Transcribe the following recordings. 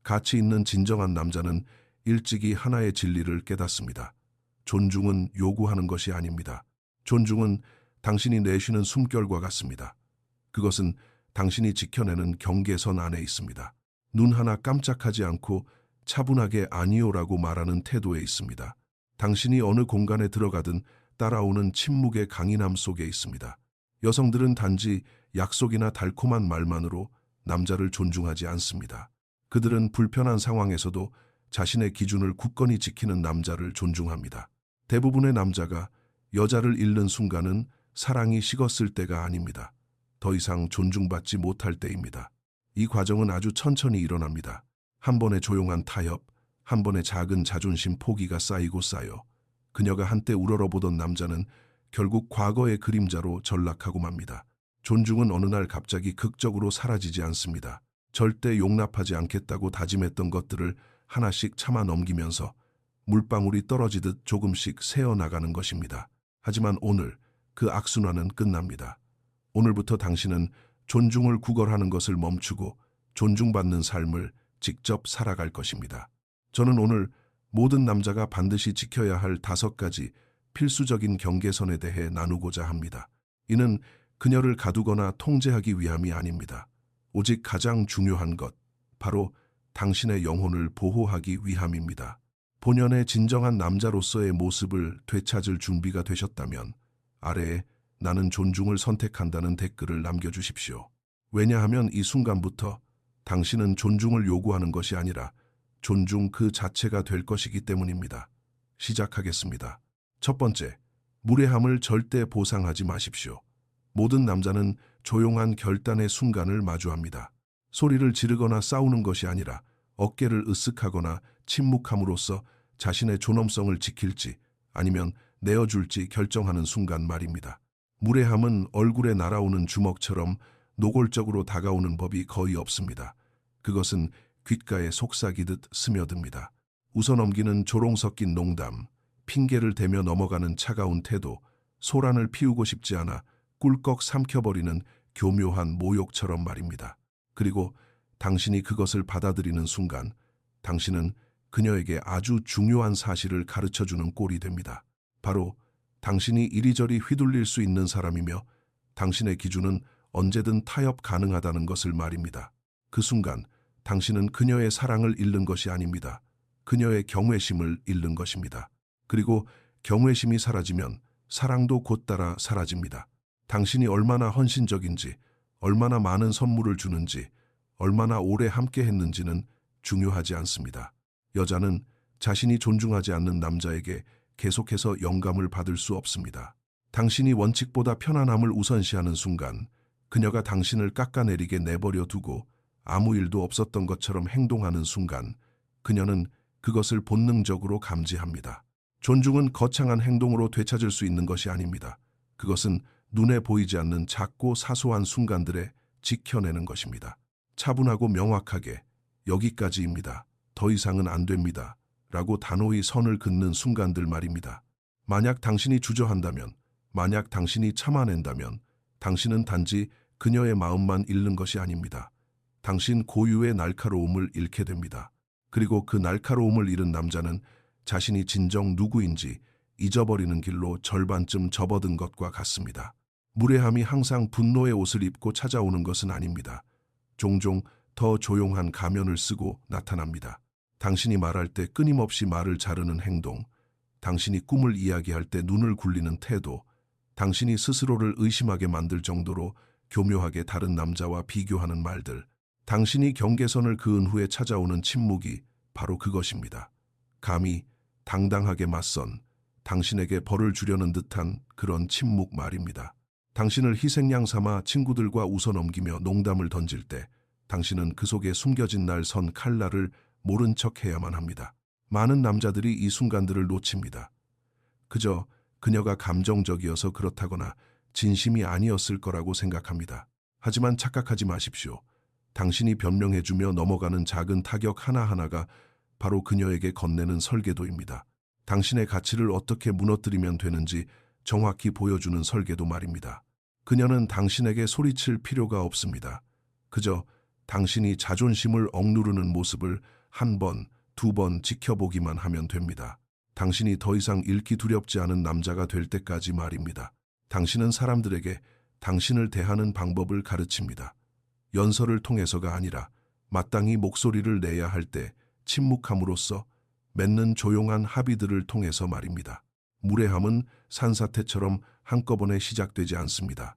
가치 있는 진정한 남자는 일찍이 하나의 진리를 깨닫습니다. 존중은 요구하는 것이 아닙니다. 존중은 당신이 내쉬는 숨결과 같습니다. 그것은 당신이 지켜내는 경계선 안에 있습니다. 눈 하나 깜짝하지 않고 차분하게 아니요라고 말하는 태도에 있습니다. 당신이 어느 공간에 들어가든 따라오는 침묵의 강인함 속에 있습니다. 여성들은 단지 약속이나 달콤한 말만으로 남자를 존중하지 않습니다. 그들은 불편한 상황에서도 자신의 기준을 굳건히 지키는 남자를 존중합니다. 대부분의 남자가 여자를 잃는 순간은 사랑이 식었을 때가 아닙니다. 더 이상 존중받지 못할 때입니다. 이 과정은 아주 천천히 일어납니다. 한 번의 조용한 타협, 한 번의 작은 자존심 포기가 쌓이고 쌓여 그녀가 한때 우러러보던 남자는 결국 과거의 그림자로 전락하고 맙니다. 존중은 어느 날 갑자기 극적으로 사라지지 않습니다. 절대 용납하지 않겠다고 다짐했던 것들을 하나씩 참아 넘기면서 물방울이 떨어지듯 조금씩 새어나가는 것입니다. 하지만 오늘 그 악순환은 끝납니다. 오늘부터 당신은 존중을 구걸하는 것을 멈추고 존중받는 삶을 직접 살아갈 것입니다. 저는 오늘 모든 남자가 반드시 지켜야 할 5가지 필수적인 경계선에 대해 나누고자 합니다. 이는 그녀를 가두거나 통제하기 위함이 아닙니다. 오직 가장 중요한 것, 바로 당신의 영혼을 보호하기 위함입니다. 본연의 진정한 남자로서의 모습을 되찾을 준비가 되셨다면 아래에 나는 존중을 선택한다는 댓글을 남겨주십시오. 왜냐하면 이 순간부터 당신은 존중을 요구하는 것이 아니라 존중 그 자체가 될 것이기 때문입니다. 시작하겠습니다. 첫 번째, 무례함을 절대 보상하지 마십시오. 모든 남자는 조용한 결단의 순간을 마주합니다. 소리를 지르거나 싸우는 것이 아니라 어깨를 으쓱하거나 침묵함으로써 자신의 존엄성을 지킬지 아니면 내어줄지 결정하는 순간 말입니다. 무례함은 얼굴에 날아오는 주먹처럼 노골적으로 다가오는 법이 거의 없습니다. 그것은 귓가에 속삭이듯 스며듭니다. 웃어넘기는 조롱 섞인 농담, 핑계를 대며 넘어가는 차가운 태도, 소란을 피우고 싶지 않아 꿀꺽 삼켜버리는 교묘한 모욕처럼 말입니다. 그리고 당신이 그것을 받아들이는 순간 당신은 그녀에게 아주 중요한 사실을 가르쳐주는 꼴이 됩니다. 바로 당신이 이리저리 휘둘릴 수 있는 사람이며 당신의 기준은 언제든 타협 가능하다는 것을 말입니다. 그 순간 당신은 그녀의 사랑을 잃는 것이 아닙니다. 그녀의 경외심을 잃는 것입니다. 그리고 경외심이 사라지면 사랑도 곧 따라 사라집니다. 당신이 얼마나 헌신적인지, 얼마나 많은 선물을 주는지, 얼마나 오래 함께 했는지는 중요하지 않습니다. 여자는 자신이 존중하지 않는 남자에게 계속해서 영감을 받을 수 없습니다. 당신이 원칙보다 편안함을 우선시하는 순간 그녀가 당신을 깎아내리게 내버려 두고 아무 일도 없었던 것처럼 행동하는 순간 그녀는 그것을 본능적으로 감지합니다. 존중은 거창한 행동으로 되찾을 수 있는 것이 아닙니다. 그것은 눈에 보이지 않는 작고 사소한 순간들에 지켜내는 것입니다. 차분하고 명확하게 여기까지입니다. 더 이상은 안 됩니다. 라고 단호히 선을 긋는 순간들 말입니다. 만약 당신이 주저한다면, 만약 당신이 참아낸다면 당신은 단지 그녀의 마음만 잃는 것이 아닙니다. 당신 고유의 날카로움을 잃게 됩니다. 그리고 그 날카로움을 잃은 남자는 자신이 진정 누구인지 잊어버리는 길로 절반쯤 접어든 것과 같습니다. 무례함이 항상 분노의 옷을 입고 찾아오는 것은 아닙니다. 종종 더 조용한 가면을 쓰고 나타납니다. 당신이 말할 때 끊임없이 말을 자르는 행동, 당신이 꿈을 이야기할 때 눈을 굴리는 태도, 당신이 스스로를 의심하게 만들 정도로 교묘하게 다른 남자와 비교하는 말들, 당신이 경계선을 그은 후에 찾아오는 침묵이 바로 그것입니다. 감히 당당하게 맞선 당신에게 벌을 주려는 듯한 그런 침묵 말입니다. 당신을 희생양 삼아 친구들과 웃어넘기며 농담을 던질 때 당신은 그 속에 숨겨진 날 선 칼날을 모른 척해야만 합니다. 많은 남자들이 이 순간들을 놓칩니다. 그저 그녀가 감정적이어서 그렇다거나 진심이 아니었을 거라고 생각합니다. 하지만 착각하지 마십시오. 당신이 변명해주며 넘어가는 작은 타격 하나하나가 바로 그녀에게 건네는 설계도입니다. 당신의 가치를 어떻게 무너뜨리면 되는지 정확히 보여주는 설계도 말입니다. 그녀는 당신에게 소리칠 필요가 없습니다. 그저 당신이 자존심을 억누르는 모습을 한 번, 두 번 지켜보기만 하면 됩니다. 당신이 더 이상 잃기 두렵지 않은 남자가 될 때까지 말입니다. 당신은 사람들에게 당신을 대하는 방법을 가르칩니다. 연설을 통해서가 아니라 마땅히 목소리를 내야 할 때 침묵함으로써 맺는 조용한 합의들을 통해서 말입니다. 무례함은 산사태처럼 한꺼번에 시작되지 않습니다.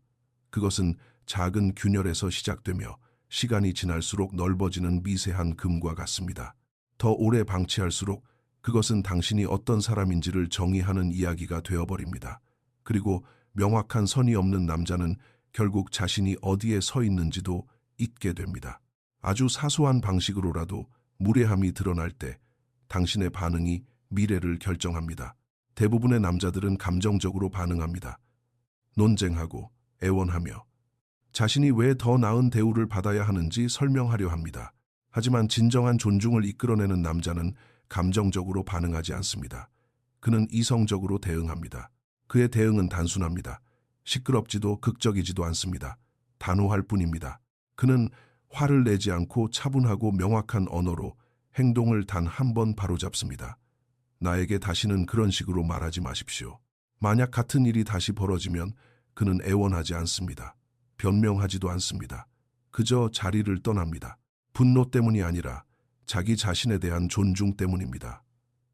그것은 작은 균열에서 시작되며 시간이 지날수록 넓어지는 미세한 금과 같습니다. 더 오래 방치할수록 그것은 당신이 어떤 사람인지를 정의하는 이야기가 되어버립니다. 그리고 명확한 선이 없는 남자는 결국 자신이 어디에 서 있는지도 잊게 됩니다. 아주 사소한 방식으로라도 무례함이 드러날 때 당신의 반응이 미래를 결정합니다. 대부분의 남자들은 감정적으로 반응합니다. 논쟁하고 애원하며 자신이 왜 더 나은 대우를 받아야 하는지 설명하려 합니다. 하지만 진정한 존중을 이끌어내는 남자는 감정적으로 반응하지 않습니다. 그는 이성적으로 대응합니다. 그의 대응은 단순합니다. 시끄럽지도 극적이지도 않습니다. 단호할 뿐입니다. 그는 화를 내지 않고 차분하고 명확한 언어로 행동을 단 한 번 바로잡습니다. 나에게 다시는 그런 식으로 말하지 마십시오. 만약 같은 일이 다시 벌어지면 그는 애원하지 않습니다. 변명하지도 않습니다. 그저 자리를 떠납니다. 분노 때문이 아니라 자기 자신에 대한 존중 때문입니다.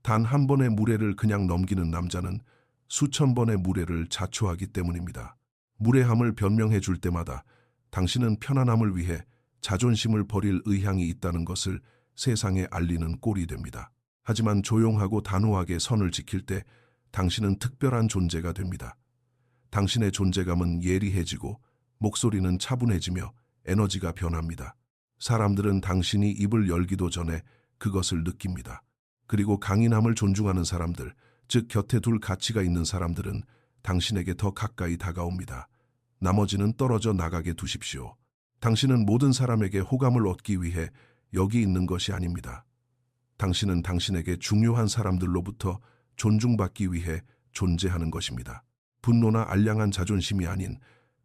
단 한 번의 무례를 그냥 넘기는 남자는 수천 번의 무례를 자초하기 때문입니다. 무례함을 변명해 줄 때마다 당신은 편안함을 위해 자존심을 버릴 의향이 있다는 것을 세상에 알리는 꼴이 됩니다. 하지만 조용하고 단호하게 선을 지킬 때 당신은 특별한 존재가 됩니다. 당신의 존재감은 예리해지고 목소리는 차분해지며 에너지가 변합니다. 사람들은 당신이 입을 열기도 전에 그것을 느낍니다. 그리고 강인함을 존중하는 사람들, 즉 곁에 둘 가치가 있는 사람들은 당신에게 더 가까이 다가옵니다. 나머지는 떨어져 나가게 두십시오. 당신은 모든 사람에게 호감을 얻기 위해 여기 있는 것이 아닙니다. 당신은 당신에게 중요한 사람들로부터 존중받기 위해 존재하는 것입니다. 분노나 알량한 자존심이 아닌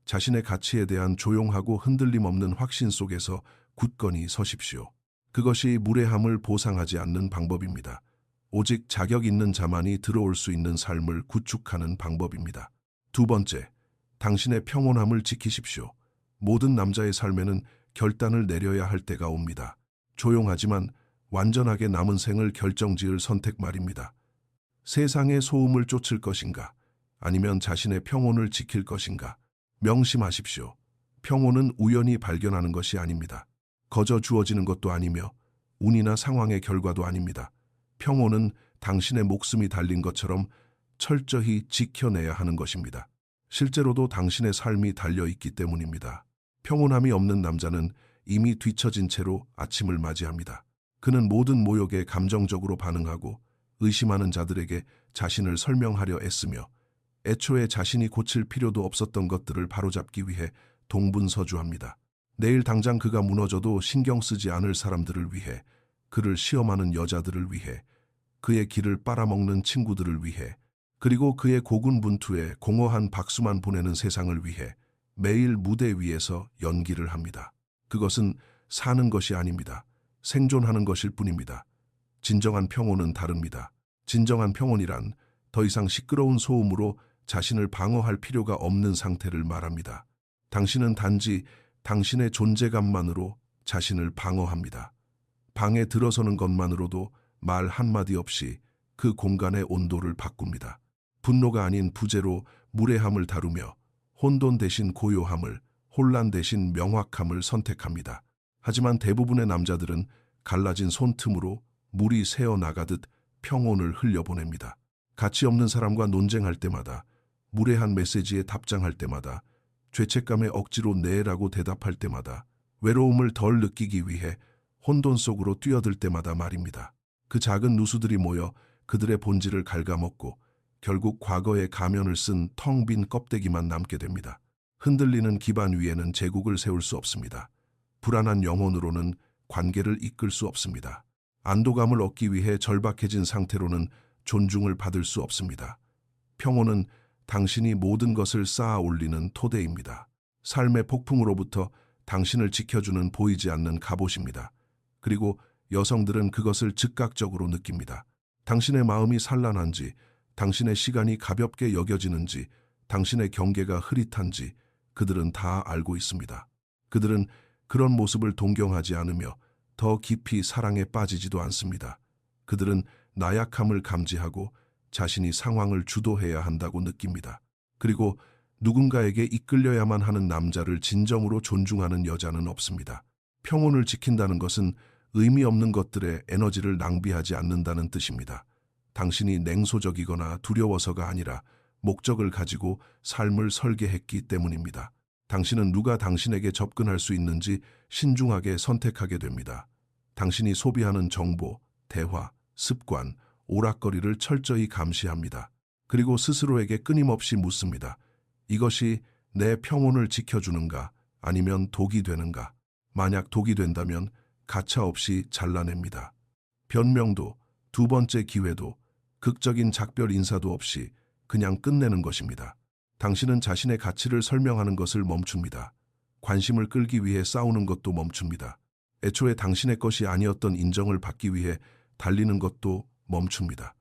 자신의 가치에 대한 조용하고 흔들림 없는 확신 속에서 굳건히 서십시오. 그것이 무례함을 보상하지 않는 방법입니다. 오직 자격 있는 자만이 들어올 수 있는 삶을 구축하는 방법입니다. 두 번째, 당신의 평온함을 지키십시오. 모든 남자의 삶에는 결단을 내려야 할 때가 옵니다. 조용하지만 완전하게 남은 생을 결정지을 선택 말입니다. 세상의 소음을 쫓을 것인가? 아니면 자신의 평온을 지킬 것인가? 명심하십시오. 평온은 우연히 발견하는 것이 아닙니다. 거저 주어지는 것도 아니며 운이나 상황의 결과도 아닙니다. 평온은 당신의 목숨이 달린 것처럼 철저히 지켜내야 하는 것입니다. 실제로도 당신의 삶이 달려있기 때문입니다. 평온함이 없는 남자는 이미 뒤처진 채로 아침을 맞이합니다. 그는 모든 모욕에 감정적으로 반응하고 의심하는 자들에게 자신을 설명하려 애쓰며 애초에 자신이 고칠 필요도 없었던 것들을 바로잡기 위해 동분서주합니다. 내일 당장 그가 무너져도 신경 쓰지 않을 사람들을 위해, 그를 시험하는 여자들을 위해, 그의 길을 빨아먹는 친구들을 위해, 그리고 그의 고군분투에 공허한 박수만 보내는 세상을 위해 매일 무대 위에서 연기를 합니다. 그것은 사는 것이 아닙니다. 생존하는 것일 뿐입니다. 진정한 평온은 다릅니다. 진정한 평온이란 더 이상 시끄러운 소음으로 자신을 방어할 필요가 없는 상태를 말합니다. 당신은 단지 당신의 존재감만으로 자신을 방어합니다. 방에 들어서는 것만으로도 말 한마디 없이 그 공간의 온도를 바꿉니다. 분노가 아닌 부재로 무례함을 다루며 혼돈 대신 고요함을, 혼란 대신 명확함을 선택합니다. 하지만 대부분의 남자들은 갈라진 손틈으로 물이 새어나가듯 평온을 흘려보냅니다. 가치 없는 사람과 논쟁할 때마다, 무례한 메시지에 답장할 때마다, 죄책감에 억지로 네라고 대답할 때마다, 외로움을 덜 느끼기 위해 혼돈 속으로 뛰어들 때마다 말입니다. 그 작은 누수들이 모여 그들의 본질을 갉아먹고 결국 과거의 가면을 쓴 텅 빈 껍데기만 남게 됩니다. 흔들리는 기반 위에는 제국을 세울 수 없습니다. 불안한 영혼으로는 관계를 이끌 수 없습니다. 안도감을 얻기 위해 절박해진 상태로는 존중을 받을 수 없습니다. 평온은 당신이 모든 것을 쌓아 올리는 토대입니다. 삶의 폭풍으로부터 당신을 지켜주는 보이지 않는 갑옷입니다. 그리고 여성들은 그것을 즉각적으로 느낍니다. 당신의 마음이 산란한지, 당신의 시간이 가볍게 여겨지는지, 당신의 경계가 흐릿한지 그들은 다 알고 있습니다. 그들은 그런 모습을 동경하지 않으며 더 깊이 사랑에 빠지지도 않습니다. 그들은 나약함을 감지하고 자신이 상황을 주도해야 한다고 느낍니다. 그리고 누군가에게 이끌려야만 하는 남자를 진정으로 존중하는 여자는 없습니다. 평온을 지킨다는 것은 의미 없는 것들에 에너지를 낭비하지 않는다는 뜻입니다. 당신이 냉소적이거나 두려워서가 아니라 목적을 가지고 삶을 설계했기 때문입니다. 당신은 누가 당신에게 접근할 수 있는지 신중하게 선택하게 됩니다. 당신이 소비하는 정보, 대화, 습관, 오락거리를 철저히 감시합니다. 그리고 스스로에게 끊임없이 묻습니다. 이것이 내 평온을 지켜주는가 아니면 독이 되는가? 만약 독이 된다면 가차없이 잘라냅니다. 변명도, 두 번째 기회도, 극적인 작별 인사도 없이 그냥 끝내는 것입니다. 당신은 자신의 가치를 설명하는 것을 멈춥니다. 관심을 끌기 위해 싸우는 것도 멈춥니다. 애초에 당신의 것이 아니었던 인정을 받기 위해 달리는 것도 멈춥니다.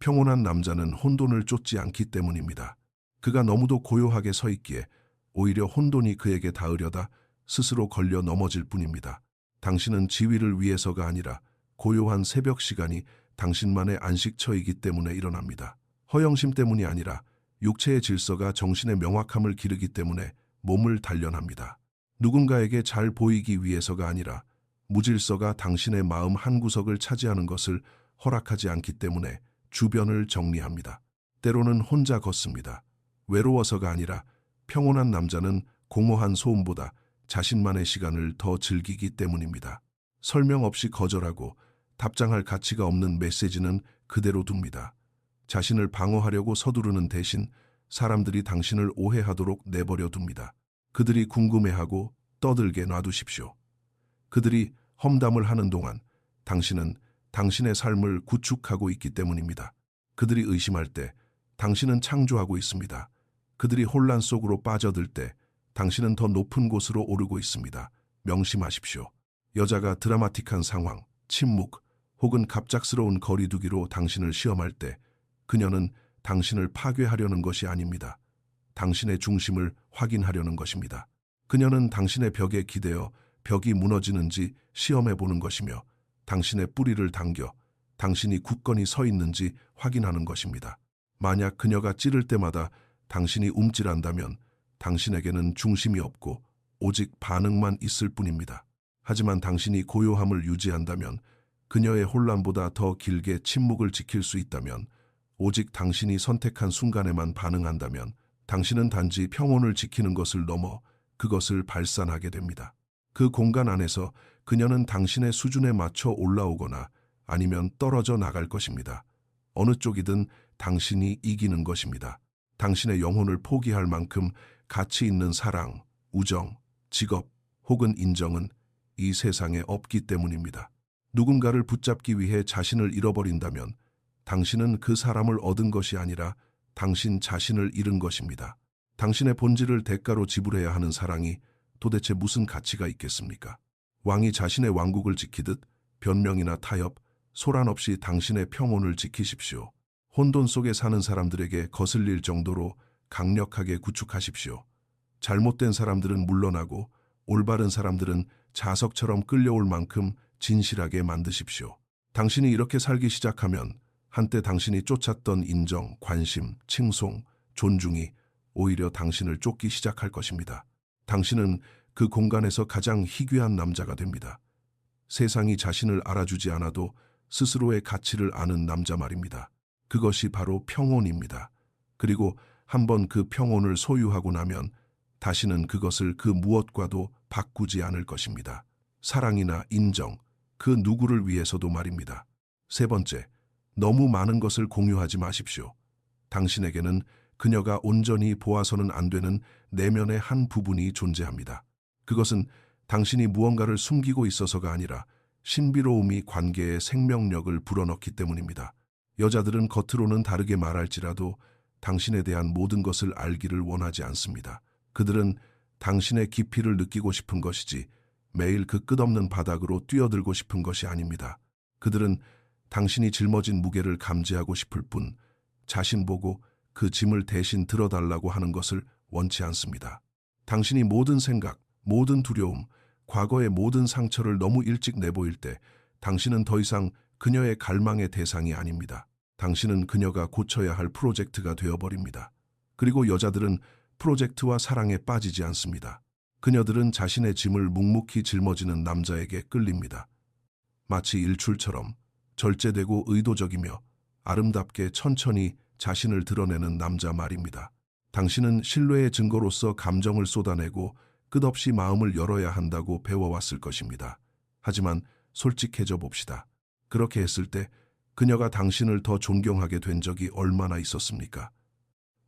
평온한 남자는 혼돈을 쫓지 않기 때문입니다. 그가 너무도 고요하게 서 있기에 오히려 혼돈이 그에게 닿으려다 스스로 걸려 넘어질 뿐입니다. 당신은 지위를 위해서가 아니라 고요한 새벽 시간이 당신만의 안식처이기 때문에 일어납니다. 허영심 때문이 아니라 육체의 질서가 정신의 명확함을 기르기 때문에 몸을 단련합니다. 누군가에게 잘 보이기 위해서가 아니라 무질서가 당신의 마음 한구석을 차지하는 것을 허락하지 않기 때문에 주변을 정리합니다. 때로는 혼자 걷습니다. 외로워서가 아니라 평온한 남자는 공허한 소음보다 자신만의 시간을 더 즐기기 때문입니다. 설명 없이 거절하고 답장할 가치가 없는 메시지는 그대로 둡니다. 자신을 방어하려고 서두르는 대신 사람들이 당신을 오해하도록 내버려 둡니다. 그들이 궁금해하고 떠들게 놔두십시오. 그들이 험담을 하는 동안 당신은 당신의 삶을 구축하고 있기 때문입니다. 그들이 의심할 때 당신은 창조하고 있습니다. 그들이 혼란 속으로 빠져들 때 당신은 더 높은 곳으로 오르고 있습니다. 명심하십시오. 여자가 드라마틱한 상황, 침묵 혹은 갑작스러운 거리두기로 당신을 시험할 때 그녀는 당신을 파괴하려는 것이 아닙니다. 당신의 중심을 확인하려는 것입니다. 그녀는 당신의 벽에 기대어 벽이 무너지는지 시험해 보는 것이며 당신의 뿌리를 당겨 당신이 굳건히 서 있는지 확인하는 것입니다. 만약 그녀가 찌를 때마다 당신이 움찔한다면 당신에게는 중심이 없고 오직 반응만 있을 뿐입니다. 하지만 당신이 고요함을 유지한다면, 그녀의 혼란보다 더 길게 침묵을 지킬 수 있다면, 오직 당신이 선택한 순간에만 반응한다면 당신은 단지 평온을 지키는 것을 넘어 그것을 발산하게 됩니다. 그 공간 안에서 그녀는 당신의 수준에 맞춰 올라오거나 아니면 떨어져 나갈 것입니다. 어느 쪽이든 당신이 이기는 것입니다. 당신의 영혼을 포기할 만큼 가치 있는 사랑, 우정, 직업 혹은 인정은 이 세상에 없기 때문입니다. 누군가를 붙잡기 위해 자신을 잃어버린다면 당신은 그 사람을 얻은 것이 아니라 당신 자신을 잃은 것입니다. 당신의 본질을 대가로 지불해야 하는 사랑이 도대체 무슨 가치가 있겠습니까? 왕이 자신의 왕국을 지키듯 변명이나 타협, 소란 없이 당신의 평온을 지키십시오. 혼돈 속에 사는 사람들에게 거슬릴 정도로 강력하게 구축하십시오. 잘못된 사람들은 물러나고 올바른 사람들은 자석처럼 끌려올 만큼 진실하게 만드십시오. 당신이 이렇게 살기 시작하면 한때 당신이 쫓았던 인정, 관심, 칭송, 존중이 오히려 당신을 쫓기 시작할 것입니다. 당신은 그 공간에서 가장 희귀한 남자가 됩니다. 세상이 자신을 알아주지 않아도 스스로의 가치를 아는 남자 말입니다. 그것이 바로 평온입니다. 그리고 한번 그 평온을 소유하고 나면 다시는 그것을 그 무엇과도 바꾸지 않을 것입니다. 사랑이나 인정, 그 누구를 위해서도 말입니다. 세 번째, 너무 많은 것을 공유하지 마십시오. 당신에게는 그녀가 온전히 보아서는 안 되는 내면의 한 부분이 존재합니다. 그것은 당신이 무언가를 숨기고 있어서가 아니라 신비로움이 관계의 생명력을 불어넣기 때문입니다. 여자들은 겉으로는 다르게 말할지라도 당신에 대한 모든 것을 알기를 원하지 않습니다. 그들은 당신의 깊이를 느끼고 싶은 것이지 매일 그 끝없는 바닥으로 뛰어들고 싶은 것이 아닙니다. 그들은 당신이 짊어진 무게를 감지하고 싶을 뿐 자신 보고 그 짐을 대신 들어달라고 하는 것을 원치 않습니다. 당신이 모든 생각, 모든 두려움, 과거의 모든 상처를 너무 일찍 내보일 때 당신은 더 이상 그녀의 갈망의 대상이 아닙니다. 당신은 그녀가 고쳐야 할 프로젝트가 되어버립니다. 그리고 여자들은 프로젝트와 사랑에 빠지지 않습니다. 그녀들은 자신의 짐을 묵묵히 짊어지는 남자에게 끌립니다. 마치 일출처럼 절제되고 의도적이며 아름답게 천천히 자신을 드러내는 남자 말입니다. 당신은 신뢰의 증거로서 감정을 쏟아내고 끝없이 마음을 열어야 한다고 배워왔을 것입니다. 하지만 솔직해져 봅시다. 그렇게 했을 때 그녀가 당신을 더 존경하게 된 적이 얼마나 있었습니까?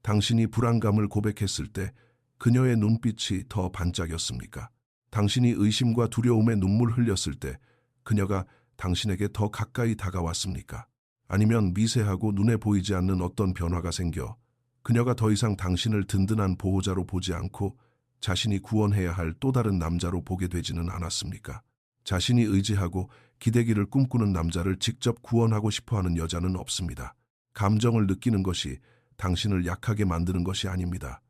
당신이 불안감을 고백했을 때 그녀의 눈빛이 더 반짝였습니까? 당신이 의심과 두려움에 눈물 흘렸을 때 그녀가 당신에게 더 가까이 다가왔습니까? 아니면 미세하고 눈에 보이지 않는 어떤 변화가 생겨 그녀가 더 이상 당신을 든든한 보호자로 보지 않고 자신이 구원해야 할 또 다른 남자로 보게 되지는 않았습니까? 자신이 의지하고 기대기를 꿈꾸는 남자를 직접 구원하고 싶어하는 여자는 없습니다. 감정을 느끼는 것이 당신을 약하게 만드는 것이 아닙니다.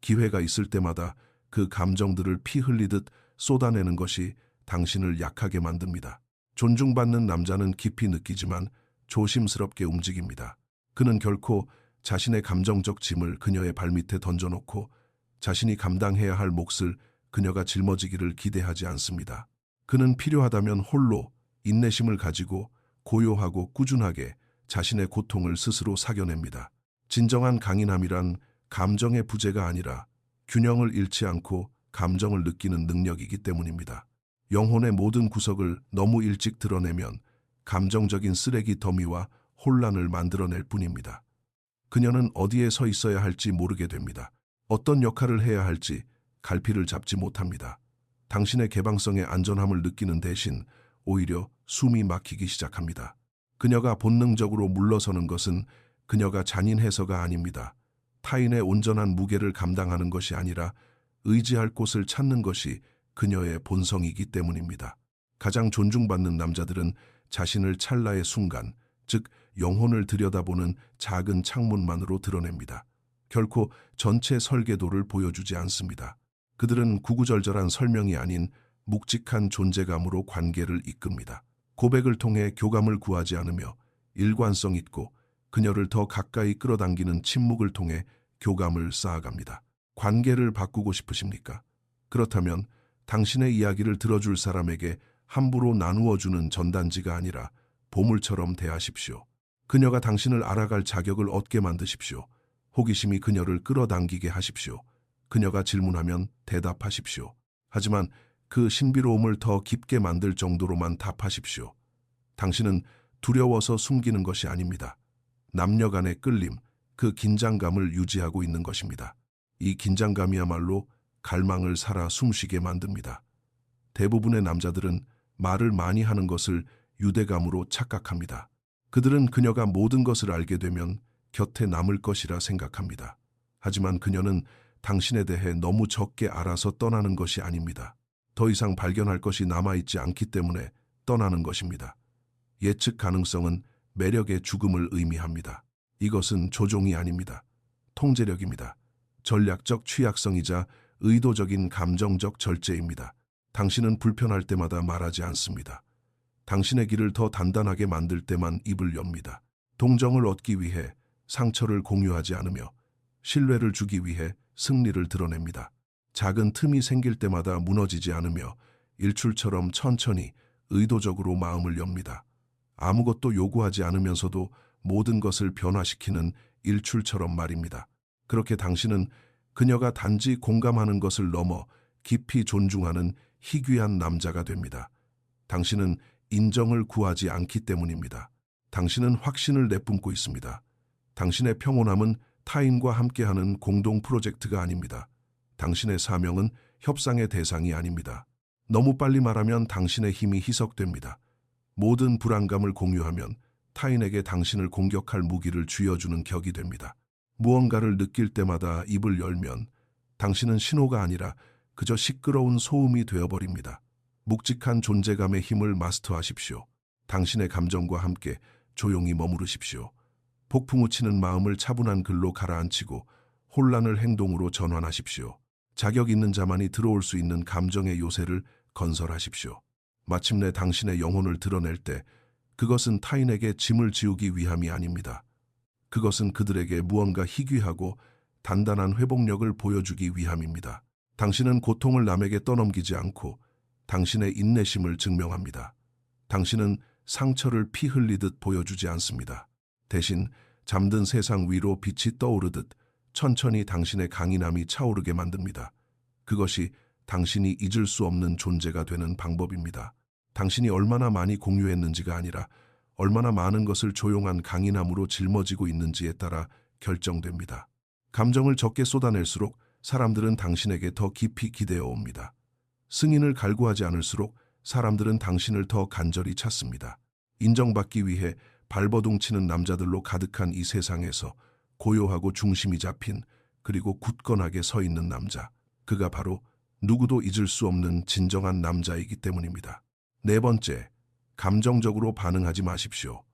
기회가 있을 때마다 그 감정들을 피 흘리듯 쏟아내는 것이 당신을 약하게 만듭니다. 존중받는 남자는 깊이 느끼지만 조심스럽게 움직입니다. 그는 결코 자신의 감정적 짐을 그녀의 발밑에 던져놓고 자신이 감당해야 할 몫을 그녀가 짊어지기를 기대하지 않습니다. 그는 필요하다면 홀로 인내심을 가지고 고요하고 꾸준하게 자신의 고통을 스스로 사겨냅니다. 진정한 강인함이란 감정의 부재가 아니라 균형을 잃지 않고 감정을 느끼는 능력이기 때문입니다. 영혼의 모든 구석을 너무 일찍 드러내면 감정적인 쓰레기 더미와 혼란을 만들어낼 뿐입니다. 그녀는 어디에 서 있어야 할지 모르게 됩니다. 어떤 역할을 해야 할지 갈피를 잡지 못합니다. 당신의 개방성의 안전함을 느끼는 대신 오히려 숨이 막히기 시작합니다. 그녀가 본능적으로 물러서는 것은 그녀가 잔인해서가 아닙니다. 타인의 온전한 무게를 감당하는 것이 아니라 의지할 곳을 찾는 것이 그녀의 본성이기 때문입니다. 가장 존중받는 남자들은 자신을 찰나의 순간, 즉 영혼을 들여다보는 작은 창문만으로 드러냅니다. 결코 전체 설계도를 보여주지 않습니다. 그들은 구구절절한 설명이 아닌 묵직한 존재감으로 관계를 이끕니다. 고백을 통해 교감을 구하지 않으며 일관성 있고 그녀를 더 가까이 끌어당기는 침묵을 통해 교감을 쌓아갑니다. 관계를 바꾸고 싶으십니까? 그렇다면 당신의 이야기를 들어줄 사람에게 함부로 나누어주는 전단지가 아니라 보물처럼 대하십시오. 그녀가 당신을 알아갈 자격을 얻게 만드십시오. 호기심이 그녀를 끌어당기게 하십시오. 그녀가 질문하면 대답하십시오. 하지만 그 신비로움을 더 깊게 만들 정도로만 답하십시오. 당신은 두려워서 숨기는 것이 아닙니다. 남녀 간의 끌림, 그 긴장감을 유지하고 있는 것입니다. 이 긴장감이야말로 갈망을 살아 숨쉬게 만듭니다. 대부분의 남자들은 말을 많이 하는 것을 유대감으로 착각합니다. 그들은 그녀가 모든 것을 알게 되면 곁에 남을 것이라 생각합니다. 하지만 그녀는 당신에 대해 너무 적게 알아서 떠나는 것이 아닙니다. 더 이상 발견할 것이 남아있지 않기 때문에 떠나는 것입니다. 예측 가능성은 매력의 죽음을 의미합니다. 이것은 조종이 아닙니다. 통제력입니다. 전략적 취약성이자 의도적인 감정적 절제입니다. 당신은 불편할 때마다 말하지 않습니다. 당신의 길을 더 단단하게 만들 때만 입을 엽니다. 동정을 얻기 위해 상처를 공유하지 않으며 신뢰를 주기 위해 승리를 드러냅니다. 작은 틈이 생길 때마다 무너지지 않으며 일출처럼 천천히 의도적으로 마음을 엽니다. 아무것도 요구하지 않으면서도 모든 것을 변화시키는 일출처럼 말입니다. 그렇게 당신은 그녀가 단지 공감하는 것을 넘어 깊이 존중하는 희귀한 남자가 됩니다. 당신은 인정을 구하지 않기 때문입니다. 당신은 확신을 내뿜고 있습니다. 당신의 평온함은 타인과 함께하는 공동 프로젝트가 아닙니다. 당신의 사명은 협상의 대상이 아닙니다. 너무 빨리 말하면 당신의 힘이 희석됩니다. 모든 불안감을 공유하면 타인에게 당신을 공격할 무기를 쥐어주는 격이 됩니다. 무언가를 느낄 때마다 입을 열면 당신은 신호가 아니라 그저 시끄러운 소음이 되어버립니다. 묵직한 존재감의 힘을 마스터하십시오. 당신의 감정과 함께 조용히 머무르십시오. 폭풍우치는 마음을 차분한 글로 가라앉히고 혼란을 행동으로 전환하십시오. 자격 있는 자만이 들어올 수 있는 감정의 요새를 건설하십시오. 마침내 당신의 영혼을 드러낼 때 그것은 타인에게 짐을 지우기 위함이 아닙니다. 그것은 그들에게 무언가 희귀하고 단단한 회복력을 보여주기 위함입니다. 당신은 고통을 남에게 떠넘기지 않고 당신의 인내심을 증명합니다. 당신은 상처를 피 흘리듯 보여주지 않습니다. 대신 잠든 세상 위로 빛이 떠오르듯 천천히 당신의 강인함이 차오르게 만듭니다. 그것이 당신이 잊을 수 없는 존재가 되는 방법입니다. 당신이 얼마나 많이 공유했는지가 아니라 얼마나 많은 것을 조용한 강인함으로 짊어지고 있는지에 따라 결정됩니다. 감정을 적게 쏟아낼수록 사람들은 당신에게 더 깊이 기대어 옵니다. 승인을 갈구하지 않을수록 사람들은 당신을 더 간절히 찾습니다. 인정받기 위해 발버둥치는 남자들로 가득한 이 세상에서 고요하고 중심이 잡힌 그리고 굳건하게 서 있는 남자, 그가 바로 누구도 잊을 수 없는 진정한 남자이기 때문입니다. 네 번째, 감정적으로 반응하지 마십시오.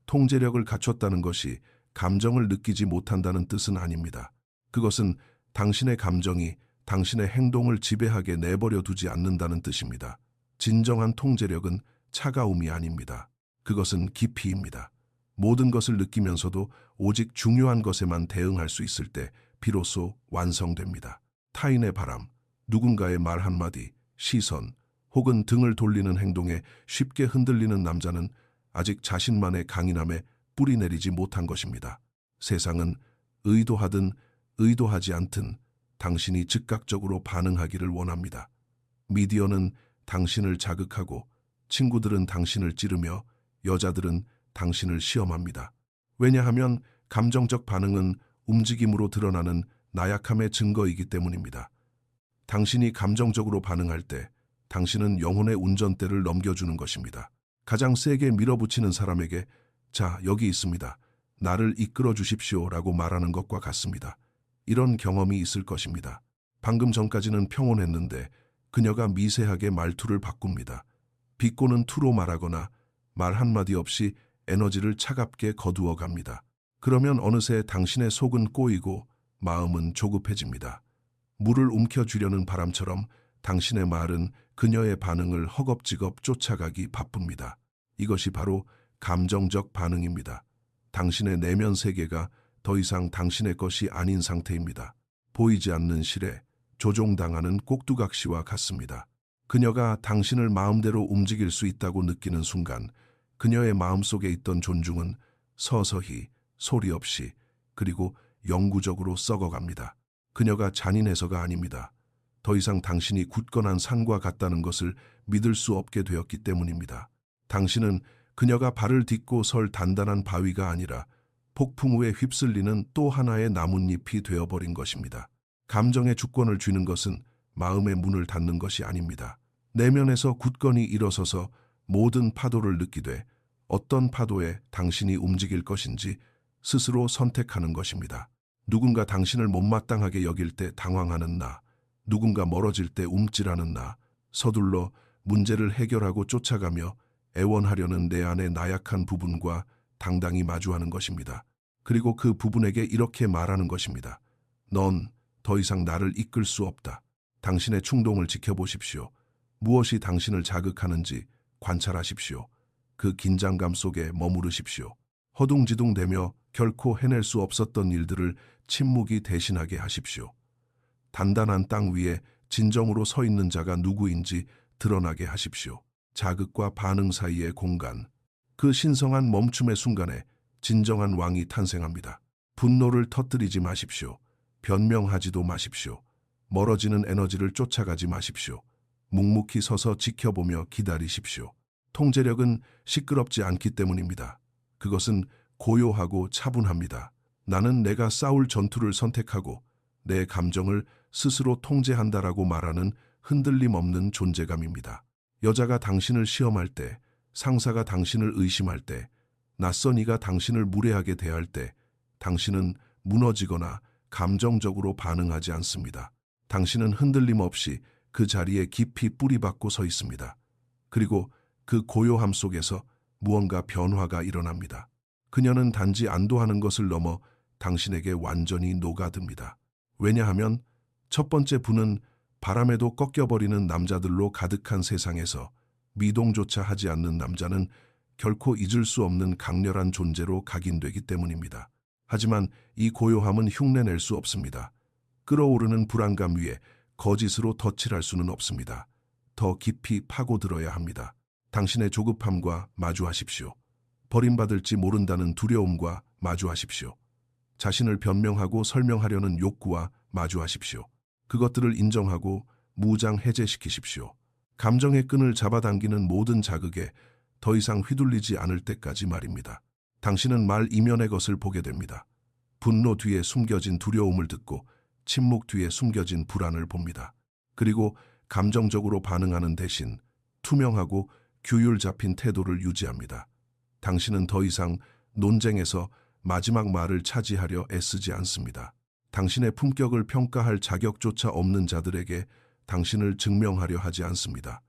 통제력을 갖췄다는 것이 감정을 느끼지 못한다는 뜻은 아닙니다. 그것은 당신의 감정이 당신의 행동을 지배하게 내버려 두지 않는다는 뜻입니다. 진정한 통제력은 차가움이 아닙니다. 그것은 깊이입니다. 모든 것을 느끼면서도 오직 중요한 것에만 대응할 수 있을 때 비로소 완성됩니다. 타인의 바람, 누군가의 말 한마디, 시선, 혹은 등을 돌리는 행동에 쉽게 흔들리는 남자는 아직 자신만의 강인함에 뿌리 내리지 못한 것입니다. 세상은 의도하든 의도하지 않든 당신이 즉각적으로 반응하기를 원합니다. 미디어는 당신을 자극하고 친구들은 당신을 찌르며 여자들은 당신을 시험합니다. 왜냐하면 감정적 반응은 움직임으로 드러나는 나약함의 증거이기 때문입니다. 당신이 감정적으로 반응할 때 당신은 영혼의 운전대를 넘겨주는 것입니다. 가장 세게 밀어붙이는 사람에게 자, 여기 있습니다. 나를 이끌어 주십시오라고 말하는 것과 같습니다. 이런 경험이 있을 것입니다. 방금 전까지는 평온했는데 그녀가 미세하게 말투를 바꿉니다. 비꼬는 투로 말하거나 말 한마디 없이 에너지를 차갑게 거두어 갑니다. 그러면 어느새 당신의 속은 꼬이고 마음은 조급해집니다. 물을 움켜쥐려는 바람처럼 당신의 말은 그녀의 반응을 허겁지겁 쫓아가기 바쁩니다. 이것이 바로 감정적 반응입니다. 당신의 내면 세계가 더 이상 당신의 것이 아닌 상태입니다. 보이지 않는 실에 조종당하는 꼭두각시와 같습니다. 그녀가 당신을 마음대로 움직일 수 있다고 느끼는 순간 그녀의 마음속에 있던 존중은 서서히 소리 없이 그리고 영구적으로 썩어갑니다. 그녀가 잔인해서가 아닙니다. 더 이상 당신이 굳건한 산과 같다는 것을 믿을 수 없게 되었기 때문입니다. 당신은 그녀가 발을 딛고 설 단단한 바위가 아니라 폭풍 후에 휩쓸리는 또 하나의 나뭇잎이 되어버린 것입니다. 감정의 주권을 쥐는 것은 마음의 문을 닫는 것이 아닙니다. 내면에서 굳건히 일어서서 모든 파도를 느끼되 어떤 파도에 당신이 움직일 것인지 스스로 선택하는 것입니다. 누군가 당신을 못마땅하게 여길 때 당황하는 나, 누군가 멀어질 때 움찔하는 나, 서둘러 문제를 해결하고 쫓아가며 애원하려는 내 안의 나약한 부분과 당당히 마주하는 것입니다. 그리고 그 부분에게 이렇게 말하는 것입니다. 넌 더 이상 나를 이끌 수 없다. 당신의 충동을 지켜보십시오. 무엇이 당신을 자극하는지 관찰하십시오. 그 긴장감 속에 머무르십시오. 허둥지둥대며 결코 해낼 수 없었던 일들을 침묵이 대신하게 하십시오. 단단한 땅 위에 진정으로 서 있는 자가 누구인지 드러나게 하십시오. 자극과 반응 사이의 공간, 그 신성한 멈춤의 순간에 진정한 왕이 탄생합니다. 분노를 터뜨리지 마십시오. 변명하지도 마십시오. 멀어지는 에너지를 쫓아가지 마십시오. 묵묵히 서서 지켜보며 기다리십시오. 통제력은 시끄럽지 않기 때문입니다. 그것은 고요하고 차분합니다. 나는 내가 싸울 전투를 선택하고 내 감정을 스스로 통제한다라고 말하는 흔들림 없는 존재감입니다. 여자가 당신을 시험할 때, 상사가 당신을 의심할 때, 낯선 이가 당신을 무례하게 대할 때 당신은 무너지거나 감정적으로 반응하지 않습니다. 당신은 흔들림 없이 그 자리에 깊이 뿌리박고 서 있습니다. 그리고 그 고요함 속에서 무언가 변화가 일어납니다. 그녀는 단지 안도하는 것을 넘어 당신에게 완전히 녹아듭니다. 왜냐하면 첫 번째 분은 바람에도 꺾여버리는 남자들로 가득한 세상에서 미동조차 하지 않는 남자는 결코 잊을 수 없는 강렬한 존재로 각인되기 때문입니다. 하지만 이 고요함은 흉내낼 수 없습니다. 끓어오르는 불안감 위에 거짓으로 덧칠할 수는 없습니다. 더 깊이 파고들어야 합니다. 당신의 조급함과 마주하십시오. 버림받을지 모른다는 두려움과 마주하십시오. 자신을 변명하고 설명하려는 욕구와 마주하십시오. 그것들을 인정하고 무장 해제시키십시오. 감정의 끈을 잡아당기는 모든 자극에 더 이상 휘둘리지 않을 때까지 말입니다. 당신은 말 이면의 것을 보게 됩니다. 분노 뒤에 숨겨진 두려움을 듣고 침묵 뒤에 숨겨진 불안을 봅니다. 그리고 감정적으로 반응하는 대신 투명하고 규율 잡힌 태도를 유지합니다. 당신은 더 이상 논쟁에서 마지막 말을 차지하려 애쓰지 않습니다. 당신의 품격을 평가할 자격조차 없는 자들에게 당신을 증명하려 하지 않습니다.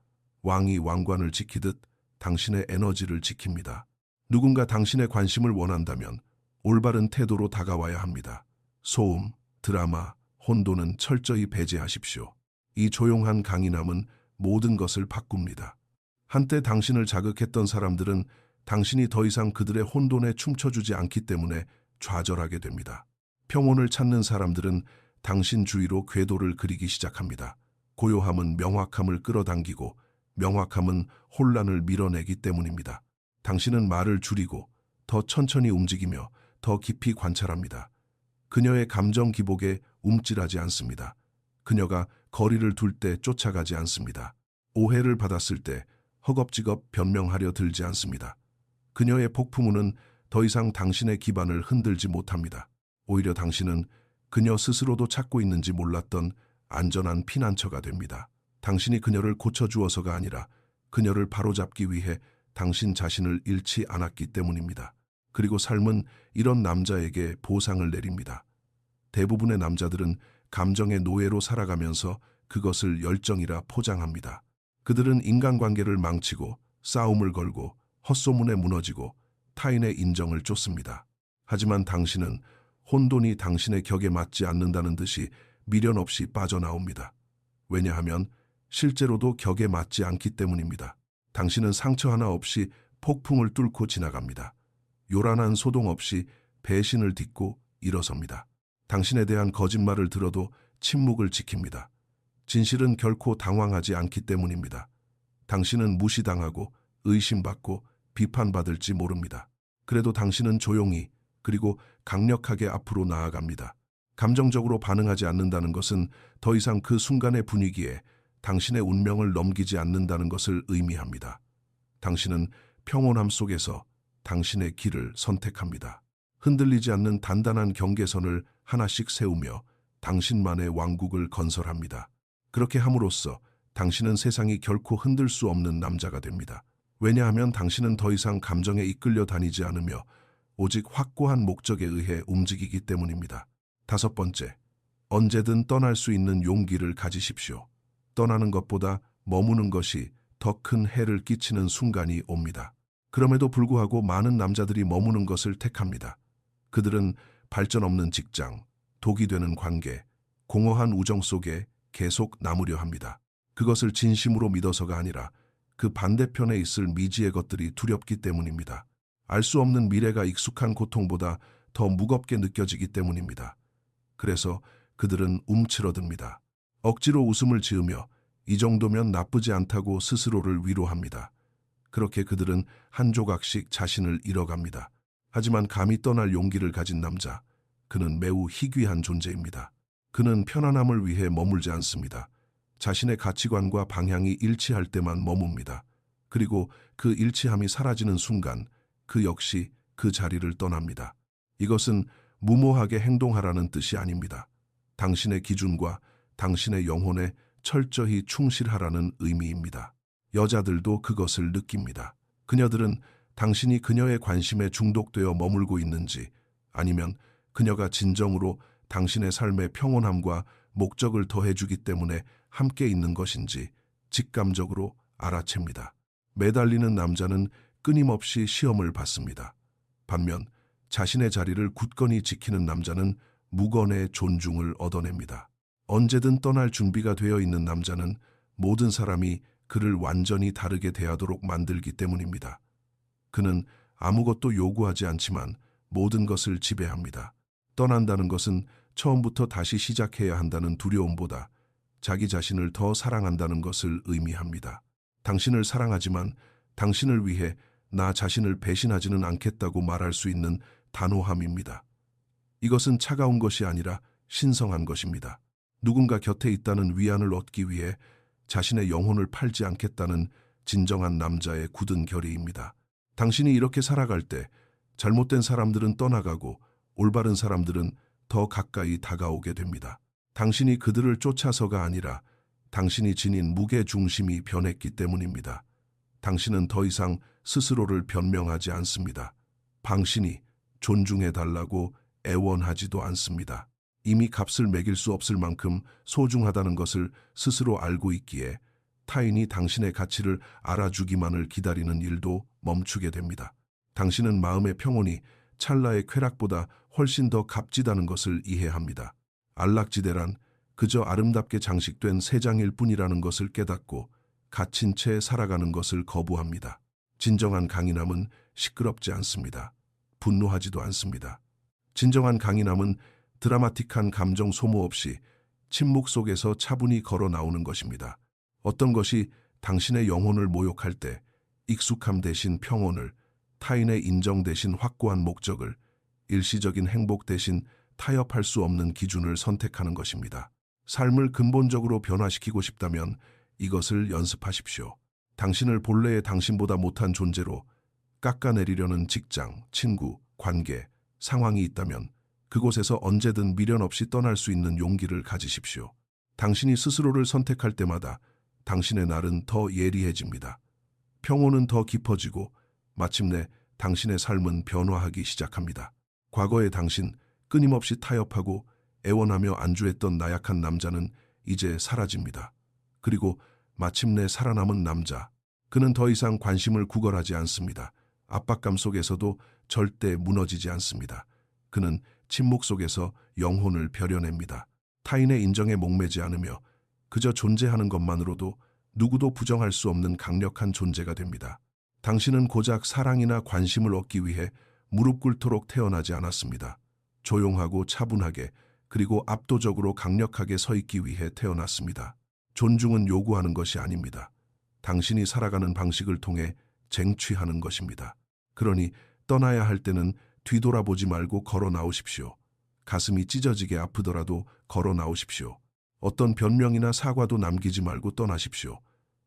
왕이 왕관을 지키듯 당신의 에너지를 지킵니다. 누군가 당신의 관심을 원한다면 올바른 태도로 다가와야 합니다. 소음, 드라마, 혼돈은 철저히 배제하십시오. 이 조용한 강인함은 모든 것을 바꿉니다. 한때 당신을 자극했던 사람들은 당신이 더 이상 그들의 혼돈에 춤춰주지 않기 때문에 좌절하게 됩니다. 평온을 찾는 사람들은 당신 주위로 궤도를 그리기 시작합니다. 고요함은 명확함을 끌어당기고 명확함은 혼란을 밀어내기 때문입니다. 당신은 말을 줄이고 더 천천히 움직이며 더 깊이 관찰합니다. 그녀의 감정 기복에 움찔하지 않습니다. 그녀가 거리를 둘 때 쫓아가지 않습니다. 오해를 받았을 때 허겁지겁 변명하려 들지 않습니다. 그녀의 폭풍우는 더 이상 당신의 기반을 흔들지 못합니다. 오히려 당신은 그녀 스스로도 찾고 있는지 몰랐던 안전한 피난처가 됩니다. 당신이 그녀를 고쳐주어서가 아니라 그녀를 바로잡기 위해 당신 자신을 잃지 않았기 때문입니다. 그리고 삶은 이런 남자에게 보상을 내립니다. 대부분의 남자들은 감정의 노예로 살아가면서 그것을 열정이라 포장합니다. 그들은 인간관계를 망치고 싸움을 걸고 헛소문에 무너지고 타인의 인정을 쫓습니다. 하지만 당신은 혼돈이 당신의 격에 맞지 않는다는 듯이 미련 없이 빠져나옵니다. 왜냐하면 실제로도 격에 맞지 않기 때문입니다. 당신은 상처 하나 없이 폭풍을 뚫고 지나갑니다. 요란한 소동 없이 배신을 딛고 일어섭니다. 당신에 대한 거짓말을 들어도 침묵을 지킵니다. 진실은 결코 당황하지 않기 때문입니다. 당신은 무시당하고 의심받고 비판받을지 모릅니다. 그래도 당신은 조용히 그리고 강력하게 앞으로 나아갑니다. 감정적으로 반응하지 않는다는 것은 더 이상 그 순간의 분위기에 당신의 운명을 넘기지 않는다는 것을 의미합니다. 당신은 평온함 속에서 당신의 길을 선택합니다. 흔들리지 않는 단단한 경계선을 하나씩 세우며 당신만의 왕국을 건설합니다. 그렇게 함으로써 당신은 세상이 결코 흔들 수 없는 남자가 됩니다. 왜냐하면 당신은 더 이상 감정에 이끌려 다니지 않으며 오직 확고한 목적에 의해 움직이기 때문입니다. 5번째, 언제든 떠날 수 있는 용기를 가지십시오. 떠나는 것보다 머무는 것이 더 큰 해를 끼치는 순간이 옵니다. 그럼에도 불구하고 많은 남자들이 머무는 것을 택합니다. 그들은 발전 없는 직장, 독이 되는 관계, 공허한 우정 속에 계속 남으려 합니다. 그것을 진심으로 믿어서가 아니라 그 반대편에 있을 미지의 것들이 두렵기 때문입니다. 알 수 없는 미래가 익숙한 고통보다 더 무겁게 느껴지기 때문입니다. 그래서 그들은 움츠러듭니다. 억지로 웃음을 지으며 이 정도면 나쁘지 않다고 스스로를 위로합니다. 그렇게 그들은 한 조각씩 자신을 잃어갑니다. 하지만 감히 떠날 용기를 가진 남자, 그는 매우 희귀한 존재입니다. 그는 편안함을 위해 머물지 않습니다. 자신의 가치관과 방향이 일치할 때만 머뭅니다. 그리고 그 일치함이 사라지는 순간 그 역시 그 자리를 떠납니다. 이것은 무모하게 행동하라는 뜻이 아닙니다. 당신의 기준과 당신의 영혼에 철저히 충실하라는 의미입니다. 여자들도 그것을 느낍니다. 그녀들은 당신이 그녀의 관심에 중독되어 머물고 있는지 아니면 그녀가 진정으로 당신의 삶의 평온함과 목적을 더해주기 때문에 함께 있는 것인지 직감적으로 알아챕니다. 매달리는 남자는 끊임없이 시험을 받습니다. 반면 자신의 자리를 굳건히 지키는 남자는 무건의 존중을 얻어냅니다. 언제든 떠날 준비가 되어 있는 남자는 모든 사람이 그를 완전히 다르게 대하도록 만들기 때문입니다. 그는 아무것도 요구하지 않지만 모든 것을 지배합니다. 떠난다는 것은 처음부터 다시 시작해야 한다는 두려움보다 자기 자신을 더 사랑한다는 것을 의미합니다. 당신을 사랑하지만 당신을 위해 나 자신을 배신하지는 않겠다고 말할 수 있는 단호함입니다. 이것은 차가운 것이 아니라 신성한 것입니다. 누군가 곁에 있다는 위안을 얻기 위해 자신의 영혼을 팔지 않겠다는 진정한 남자의 굳은 결의입니다. 당신이 이렇게 살아갈 때 잘못된 사람들은 떠나가고 올바른 사람들은 더 가까이 다가오게 됩니다. 당신이 그들을 쫓아서가 아니라 당신이 지닌 무게중심이 변했기 때문입니다. 당신은 더 이상 스스로를 변명하지 않습니다. 당신이 존중해달라고 애원하지도 않습니다. 이미 값을 매길 수 없을 만큼 소중하다는 것을 스스로 알고 있기에 타인이 당신의 가치를 알아주기만을 기다리는 일도 멈추게 됩니다. 당신은 마음의 평온이 찰나의 쾌락보다 훨씬 더 값지다는 것을 이해합니다. 안락지대란 그저 아름답게 장식된 새 장일 뿐이라는 것을 깨닫고 갇힌 채 살아가는 것을 거부합니다. 진정한 강인함은 시끄럽지 않습니다. 분노하지도 않습니다. 진정한 강인함은 드라마틱한 감정 소모 없이 침묵 속에서 차분히 걸어 나오는 것입니다. 어떤 것이 당신의 영혼을 모욕할 때 익숙함 대신 평온을, 타인의 인정 대신 확고한 목적을, 일시적인 행복 대신 타협할 수 없는 기준을 선택하는 것입니다. 삶을 근본적으로 변화시키고 싶다면 이것을 연습하십시오. 당신을 본래의 당신보다 못한 존재로 깎아내리려는 직장, 친구, 관계, 상황이 있다면 그곳에서 언제든 미련 없이 떠날 수 있는 용기를 가지십시오. 당신이 스스로를 선택할 때마다 당신의 날은 더 예리해집니다. 평온은 더 깊어지고 마침내 당신의 삶은 변화하기 시작합니다. 과거의 당신, 끊임없이 타협하고 애원하며 안주했던 나약한 남자는 이제 사라집니다. 그리고 마침내 살아남은 남자, 그는 더 이상 관심을 구걸하지 않습니다. 압박감 속에서도 절대 무너지지 않습니다. 그는 침묵 속에서 영혼을 벼려냅니다. 타인의 인정에 목매지 않으며 그저 존재하는 것만으로도 누구도 부정할 수 없는 강력한 존재가 됩니다. 당신은 고작 사랑이나 관심을 얻기 위해 무릎 꿇도록 태어나지 않았습니다. 조용하고 차분하게 그리고 압도적으로 강력하게 서 있기 위해 태어났습니다. 존중은 요구하는 것이 아닙니다. 당신이 살아가는 방식을 통해 쟁취하는 것입니다. 그러니 떠나야 할 때는 뒤돌아보지 말고 걸어 나오십시오. 가슴이 찢어지게 아프더라도 걸어 나오십시오. 어떤 변명이나 사과도 남기지 말고 떠나십시오.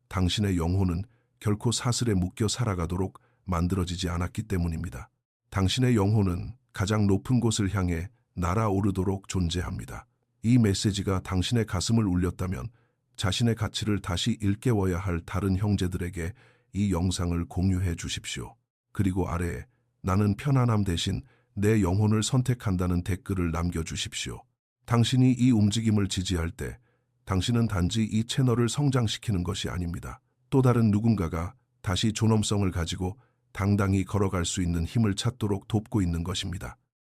당신의 영혼은 결코 사슬에 묶여 살아가도록 만들어지지 않았기 때문입니다. 당신의 영혼은 가장 높은 곳을 향해 날아오르도록 존재합니다. 이 메시지가 당신의 가슴을 울렸다면 자신의 가치를 다시 일깨워야 할 다른 형제들에게 이 영상을 공유해 주십시오. 그리고 아래에 나는 편안함 대신 내 영혼을 선택한다는 댓글을 남겨주십시오. 당신이 이 움직임을 지지할 때 당신은 단지 이 채널을 성장시키는 것이 아닙니다. 또 다른 누군가가 다시 존엄성을 가지고 당당히 걸어갈 수 있는 힘을 찾도록 돕고 있는 것입니다.